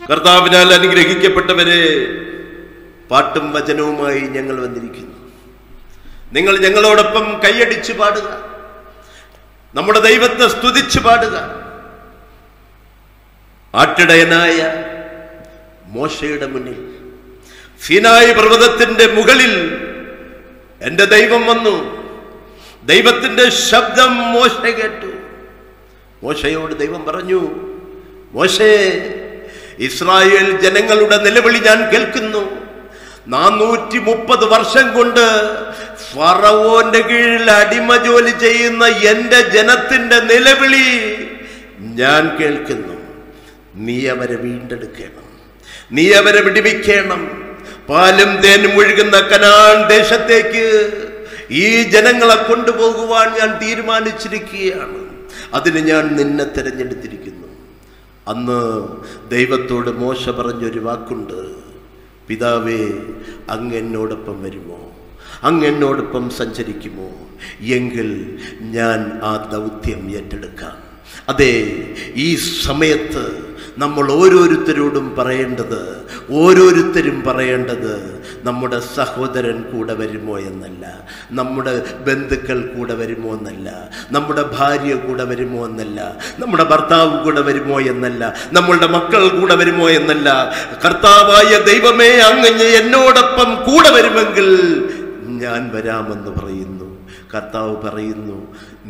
കർത്താവിനാൽ അനുഗ്രഹിക്കപ്പെട്ടവരെ, പാട്ടും വചനവുമായി ഞങ്ങൾ വന്നിരിക്കുന്നു. നിങ്ങൾ ഞങ്ങളോടൊപ്പം കൈയടിച്ചു പാടുക, നമ്മുടെ ദൈവത്തെ സ്തുതിച്ചു പാടുക. ആട്ടിടയനായ മോശയുടെ മുന്നിൽ സീനായി പർവ്വതത്തിന്റെ മുകളിൽ എന്റെ ദൈവം വന്നു. ദൈവത്തിന്റെ ശബ്ദം മോശ കേട്ടു. മോശയോട് ദൈവം പറഞ്ഞു, മോശേ, ഇസ്രായേൽ ജനങ്ങളുടെ നിലവിളി ഞാൻ കേൾക്കുന്നു. 430 വർഷം കൊണ്ട് ഫറവോന്റെ കീഴിൽ അടിമ ജോലി ചെയ്യുന്ന എന്റെ ജനത്തിന്റെ നിലവിളി ഞാൻ കേൾക്കുന്നു. നീ അവരെ വീണ്ടെടുക്കണം, നീ അവരെ വിടുവിക്കണം. പാലും തേനും ഒഴുകുന്ന കനാൻ ദേശത്തേക്ക് ഈ ജനങ്ങളെ കൊണ്ടുപോകുവാൻ ഞാൻ തീരുമാനിച്ചിരിക്കുകയാണ്. അതിന് ഞാൻ നിന്നെ തിരഞ്ഞെടുത്തിരിക്കുന്നു. അന്ന് ദൈവത്തോട് മോശ പറഞ്ഞൊരു വാക്കുണ്ട്, പിതാവേ, അങ്ങ് എന്നോടൊപ്പം വരുമോ? അങ്ങ് എന്നോടൊപ്പം സഞ്ചരിക്കുമോ? എങ്കിൽ ഞാൻ ആ ദൗത്യം ഏറ്റെടുക്കാം. അതെ, ഈ സമയത്ത് നമ്മൾ ഓരോരുത്തരും പറയേണ്ടത് നമ്മുടെ സഹോദരൻ കൂടെ വരുമോ എന്നല്ല, നമ്മുടെ ബന്ധുക്കൾ കൂടെ വരുമോ എന്നല്ല, നമ്മുടെ ഭാര്യ കൂടെ വരുമോ എന്നല്ല, നമ്മുടെ ഭർത്താവ് കൂടെ വരുമോ എന്നല്ല, നമ്മളുടെ മക്കൾ കൂടെ വരുമോ എന്നല്ല. കർത്താവായ ദൈവമേ, അങ്ങ് എന്നോടൊപ്പം കൂടെ വരുമെങ്കിൽ ഞാൻ വരാമെന്ന് പറയുന്നു. കർത്താവ് പറയുന്നു,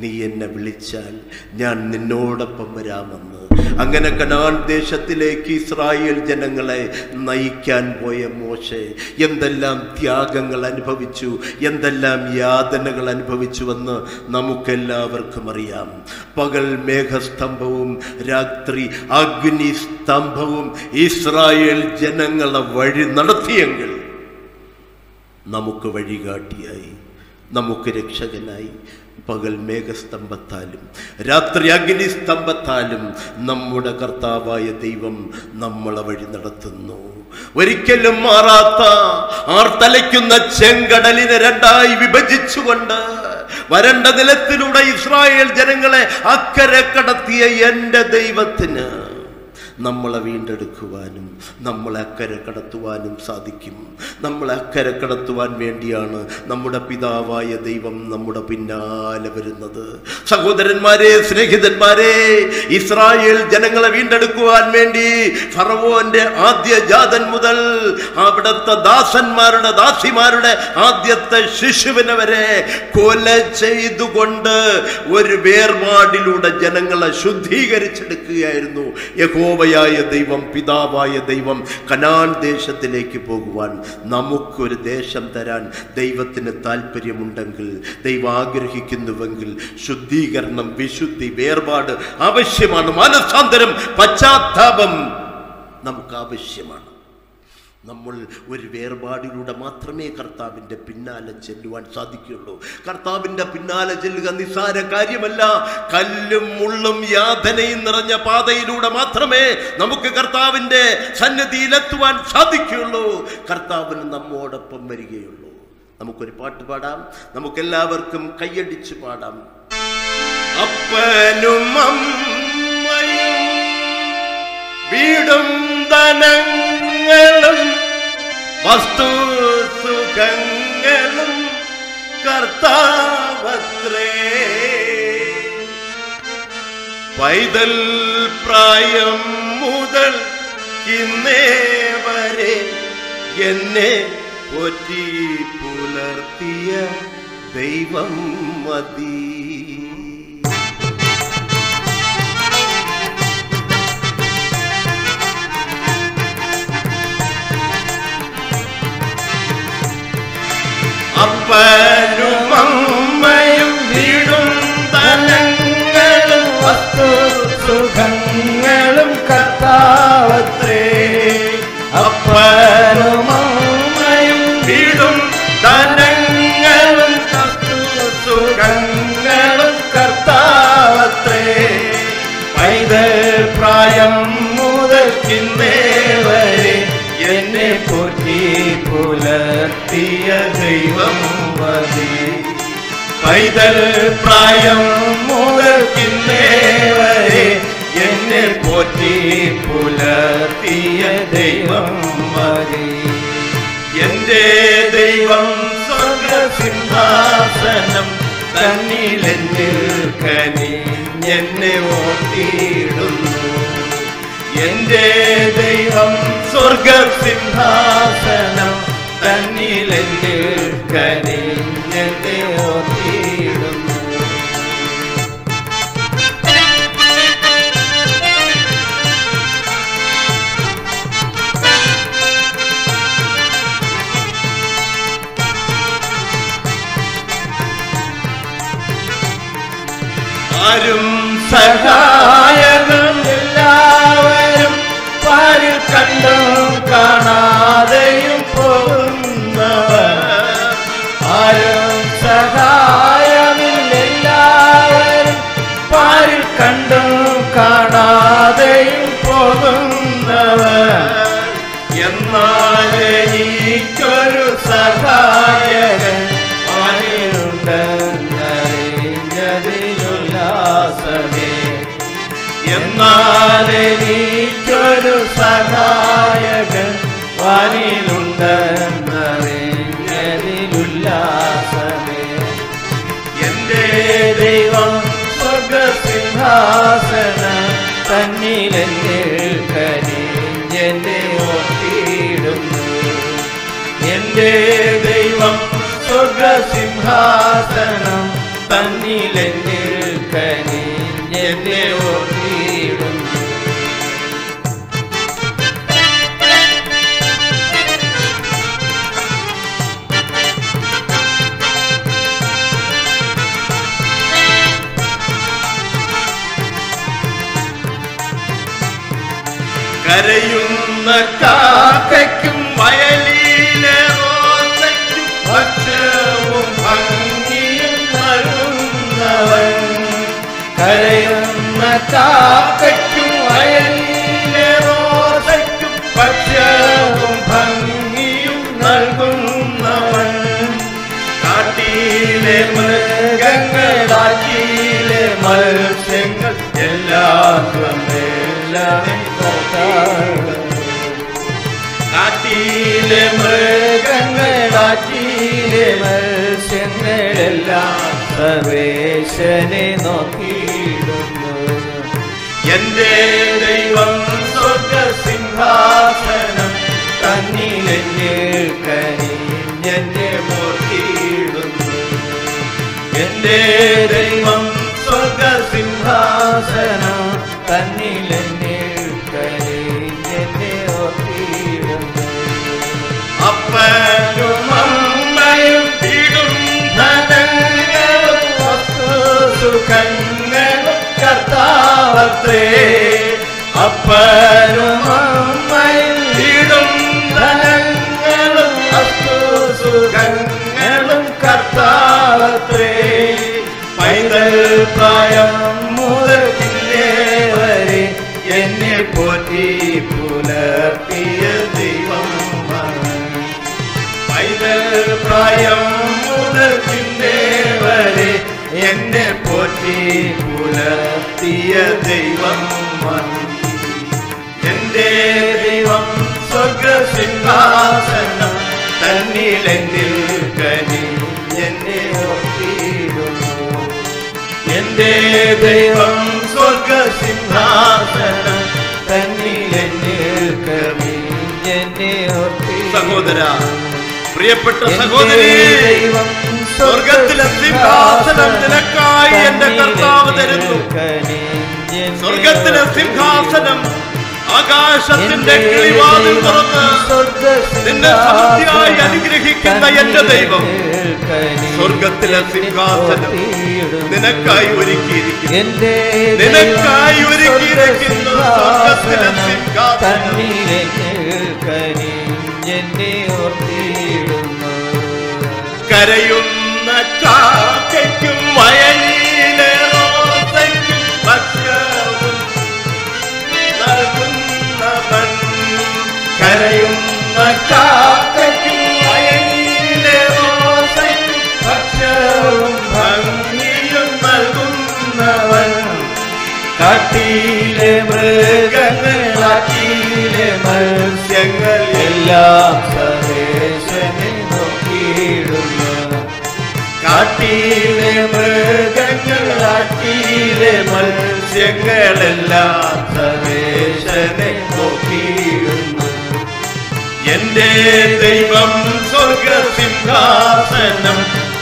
നീ എന്നെ വിളിച്ചാൽ ഞാൻ നിന്നോടൊപ്പം വരാമെന്ന്. അങ്ങനെ കനാൻ ദേശത്തിലേക്ക് ഇസ്രായേൽ ജനങ്ങളെ നയിക്കാൻ പോയ മോശെ എന്തെല്ലാം ത്യാഗങ്ങൾ അനുഭവിച്ചു, എന്തെല്ലാം യാതനകൾ അനുഭവിച്ചുവെന്ന് നമുക്കെല്ലാവർക്കും അറിയാം. പകൽ മേഘസ്തംഭവും രാത്രി അഗ്നിസ്തംഭവും ഇസ്രായേൽ ജനങ്ങളെ വഴി നടത്തിയെങ്കിൽ നമുക്ക് വഴികാട്ടിയായി, നമുക്ക് രക്ഷകനായി. പകൽ മേഘസ്തംഭത്താലും രാത്രി അഗ്നിസ്തംഭത്താലും നമ്മുടെ കർത്താവായ ദൈവം നമ്മളെ വഴി നടത്തുന്നു. ഒരിക്കലും മാറാത്ത ആർത്തലയ്ക്കുന്ന ചെങ്കടലിനെ രണ്ടായി വിഭജിച്ചുകൊണ്ട് വരണ്ട നിലത്തിലൂടെ ഇസ്രായേൽ ജനങ്ങളെ അക്കരെ കടത്തിയ എൻ്റെ ദൈവത്തിന് നമ്മളെ വീണ്ടെടുക്കുവാനും നമ്മളെ അക്കരെ കടത്തുവാനും സാധിക്കും. നമ്മളെ അക്കരെ കടത്തുവാൻ വേണ്ടിയാണ് നമ്മുടെ പിതാവായ ദൈവം നമ്മുടെ പിന്നാലെ വരുന്നത്. സഹോദരന്മാരെ, സ്നേഹിതന്മാരെ, ഇസ്രായേൽ ജനങ്ങളെ വീണ്ടെടുക്കുവാൻ വേണ്ടി ഫറവോന്റെ ആദ്യജാതൻ മുതൽ അവിടുത്തെ ദാസന്മാരുടെ ദാസിമാരുടെ ആദ്യത്തെ ശിശുവിനെ വരെ കൊല ചെയ്തുകൊണ്ട് ഒരു വേർപാടിലൂടെ ജനങ്ങളെ ശുദ്ധീകരിച്ചെടുക്കുകയായിരുന്നു യഹോവ ദൈവം. പിതാവായ ദൈവം കനാൻ ദേശത്തിലേക്ക് പോകുവാൻ, നമുക്കൊരു ദേശം തരാൻ ദൈവത്തിന് താല്പര്യമുണ്ടെങ്കിൽ, ദൈവം ആഗ്രഹിക്കുന്നുവെങ്കിൽ ശുദ്ധീകരണം, വിശുദ്ധി, വേർപാട് ആവശ്യമാണ്. മാനസാന്തരം, പശ്ചാത്താപം നമുക്ക് ആവശ്യമാണ്. നമ്മൾ ഒരു വേർപാടിലൂടെ മാത്രമേ കർത്താവിൻ്റെ പിന്നാലെ ചെല്ലുവാൻ സാധിക്കുകയുള്ളൂ. കർത്താവിൻ്റെ പിന്നാലെ ചെല്ലുക നിസ്സാര കാര്യമല്ല. കല്ലും മുള്ളും യാതനയും നിറഞ്ഞ പാതയിലൂടെ മാത്രമേ നമുക്ക് കർത്താവിൻ്റെ സന്നിധിയിലെത്തുവാൻ സാധിക്കുകയുള്ളൂ. കർത്താവിന് നമ്മോടൊപ്പം വരികയുള്ളൂ. നമുക്കൊരു പാട്ട് പാടാം, നമുക്കെല്ലാവർക്കും കൈയടിച്ച് പാടാം. അപ്പനും അമ്മയും വീടും ധനങ്ങളും വസ്തുസുഖങ്ങളും കർത്താവത്രേ. പൈതൽ പ്രായം മുതൽ ഇന്നേ വരെ എന്നെ പോറ്റി പുലർത്തിയ ദൈവം മതി. അപ്പനും അമ്മയും വീടും ധനങ്ങളും വസ്തുസുഖങ്ങളും കർത്താവത്രേ. അപ്പനും അമ്മയും വീടും ധനങ്ങളും വസ്തുസുഖങ്ങളും കർത്താവത്രേ. പൈതൽ പ്രായം മുതൽ ഇന്നേ വരെ എന്നെ പോറ്റി പുലർത്തിയ ദൈവം മതി. പൈതൽ പ്രായം മുതൽ ഇന്നേ വരെ എന്നെ പോറ്റി പുലർത്തിയ ദൈവം മതി. എന്റെ ദൈവം സ്വർഗസിംഹാസനം തന്നിലെന്നിൽ കനിഞ്ഞെന്നെ ഓർത്തിയിടുന്നു. എന്റെ ദൈവം സ്വർഗസിംഹാസനം തന്നിലെന്നിൽ കനിഞ്ഞെന്നെ ഓർത്തിയിടുന്നു. ആരും സഹായകം എല്ലാവരും പാരിൽ കണ്ടും കാണാതെയും പോകുന്നവർ. ആരും സഹായമില്ലെല്ലാവരും പാരിൽ കണ്ടും കാണാതെയും പോകുന്നവർ. എന്നാൽ എനിക്കൊരു സഹായകൻ ആരിലുണ്ടെന്നറിഞ്ഞതിലുല്ലാസമേ. എന്നാൽ എനിക്കൊരു സഹായകൻ വാനിലുണ്ടെന്നറിഞ്ഞതിലുല്ലാസമേ. എന്റെ ദൈവം സ്വർഗസിംഹാസനം തന്നിലെന്നിൽ കനിഞ്ഞെന്നെ ഓർത്തിയിടുന്നു. എന്റെ ദൈവം സ്വർഗസിംഹാസനം തന്നിലെന്നിൽ കനിഞ്ഞെന്നെ ഓർത്തിയിടുന്നു. കരയുന്ന കാക്കയ്ക്കും വയലിലെ റോസയ്ക്കും ഭക്ഷവും ഭംഗിയും നൽകുന്നവൻ. കരയുന്ന കാക്കയ്ക്കും വയലിലെ റോസയ്ക്കും ഭക്ഷവും ഭംഗിയും നൽകുന്നവൻ. കാട്ടിലെ മൃഗങ്ങളാക്കിയിലെ മത്സ്യങ്ങൾ എല്ലാം കാട്ടിലെ മൃഗങ്ങളാക്കിയിലെ മത്സ്യങ്ങളെല്ലാം സർവേശനെ നോക്കിയിടുന്നു. എന്റെ ദൈവം സ്വർഗസിംഹാസനം തന്നിലെന്നിൽ കനിഞ്ഞെന്നെ ഓർത്തിയിടുന്നു. എന്റെ ദൈവം സ്വർഗസിംഹാസനം തന്നിലെന്നിൽ കനിഞ്ഞെന്നെ ഓർത്തിയിടുന്നു. അപ്പനും അമ്മയും വീടും ധനങ്ങളും വസ്തുസുഖങ്ങളും കർത്താവത്രേ. അപ്പനും അമ്മയും വീടും ധനങ്ങളും വസ്തുസുഖങ്ങളും കർത്താവത്രേ. പൈതൽ പ്രായം മുതൽ വരെ എന്നെ പോറ്റി പുലർത്തിയ ദൈവം. പൈതൽ പ്രായം മുതൽ വരെ എന്നെ പോറ്റി പുലർത്തിയ ദൈവം. എന്റെ ദൈവം സ്വർഗസിംഹാസനം തന്നിലെന്നിൽ കനിഞ്ഞെന്നെ ഓർത്തിയിടുന്നു. എന്റെ ദൈവം സ്വർഗസിംഹാസനം തന്നിലെന്നിൽ കനിഞ്ഞെന്നെ ഓർത്തിയിടുന്നു. സഹോദര, പ്രിയപ്പെട്ട സഹോദരി, സ്വർഗത്തിലെ സിംഹാസനം നിനക്കായി എന്റെ കർത്താവ് തരുന്നു. സ്വർഗത്തിലെ സിംഹാസനം ആകാശത്തിന്റെ കിളിവാതിൽ തുറന്ന് നിന്നെ സമൃദ്ധിയായി അനുഗ്രഹിക്കുന്ന എന്റെ ദൈവം സ്വർഗത്തിലെ സിംഹാസനം നിനക്കായി ഒരുക്കിയിരിക്കുന്നു. നിനക്കായി ഒരുക്കിയിരിക്കുന്നു സ്വർഗത്തിലെ സിംഹാസനം. കരയുന്ന കാക്കയ്ക്കും വയലിലെ റോസയ്ക്കും ഭക്ഷവും നൽകുന്നവൻ. കരയുന്ന കാക്കയ്ക്കും വയലിലെ റോസയ്ക്കും ഭക്ഷവും ഭംഗിയും നൽകുന്നവൻ. കാട്ടിലെ എല്ലാം സർവേശ്വരനെ നോക്കിയിടുന്നു. കാട്ടിലെ മൃഗങ്ങൾ കാട്ടിലെ മത്സ്യങ്ങളെല്ലാം സർവേശ്വരനെ നോക്കിയിടുന്നു. എന്റെ ദൈവം സ്വർഗസിംഹാസനം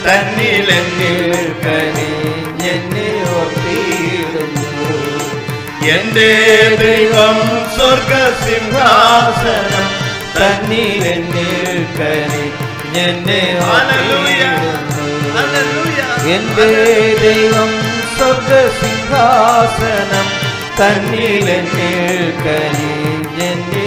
തന്നിലെന്നിൽ കനിഞ്ഞെന്നെ ഓർത്തിയിടുന്നു. എന്റെ ദൈവം സ്വർഗസിംഹാസനം തന്നിലെന്നിൽ കനിഞ്ഞെന്നെ ഓർത്തിയിടുന്നു. എന്റെ ദൈവം സ്വർഗസിംഹാസനം തന്നിലെന്നിൽ കനിഞ്ഞെന്നെ